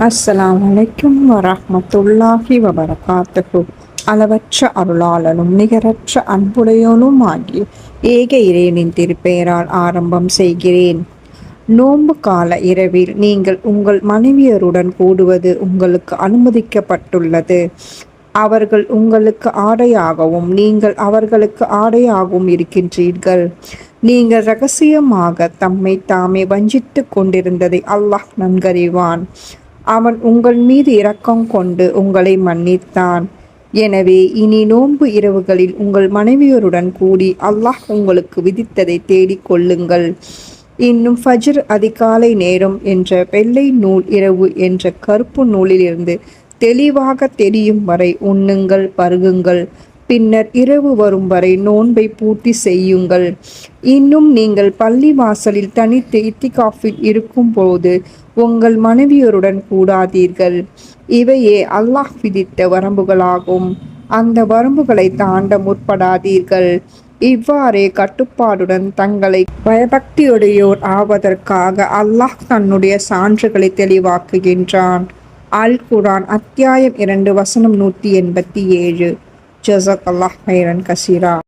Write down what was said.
அஸ்ஸலாமு அலைக்கும் வரஹ்மத்துல்லாஹி வபரகாத்துஹு. அளவற்ற அருளாளனும் நிகரற்ற அன்புடையோனும் ஆகிய ஏக இறைவனின் திருப்பெயரால் ஆரம்பம் செய்கிறேன். நோன்பு கால இரவில் நீங்கள் உங்கள் மனைவியருடன் கூடுவது உங்களுக்கு அனுமதிக்கப்பட்டுள்ளது. அவர்கள் உங்களுக்கு ஆடையாகவும் நீங்கள் அவர்களுக்கு ஆடையாகவும் இருக்கின்றீர்கள். நீங்கள் இரகசியமாக தம்மை தாமே வஞ்சித்துக் கொண்டிருந்ததை அல்லாஹ் நன்கறிவான். அவன் உங்கள் மீது இரக்கம் கொண்டு உங்களை மன்னித்தான். எனவே இனி நோன்பு இரவுகளில் உங்கள் மனைவியருடன் கூடி அல்லாஹ் உங்களுக்கு விதித்ததை தேடிக் கொள்ளுங்கள். இன்னும் ஃபஜ்ர் அதிகாலை நேரம் என்ற வெள்ளை நூல் இரவு என்ற கருப்பு நூலிலிருந்து தெளிவாக தெரியும் வரை உண்ணுங்கள், பருகுங்கள். பின்னர் இரவு வரும் வரை நோன்பை பூர்த்தி செய்யுங்கள். இன்னும் நீங்கள் பள்ளி வாசலில் தனித்து இத்திகாஃபில் இருக்கும் போது உங்கள் மனைவியருடன் கூடாதீர்கள். இவையே அல்லாஹ் விதித்த வரம்புகளாகும். அந்த வரம்புகளை தாண்ட முற்படாதீர்கள். இவ்வாறே கட்டுப்பாடுடன் தங்களை பயபக்தியுடையோர் ஆவதற்காக அல்லாஹ் தன்னுடைய சான்றுகளை தெளிவாக்குகின்றான். அல் குர்ஆன் அத்தியாயம் 2 வசனம் 187. ஜஸாக்கல்லாஹ் கைரன் கசீரா.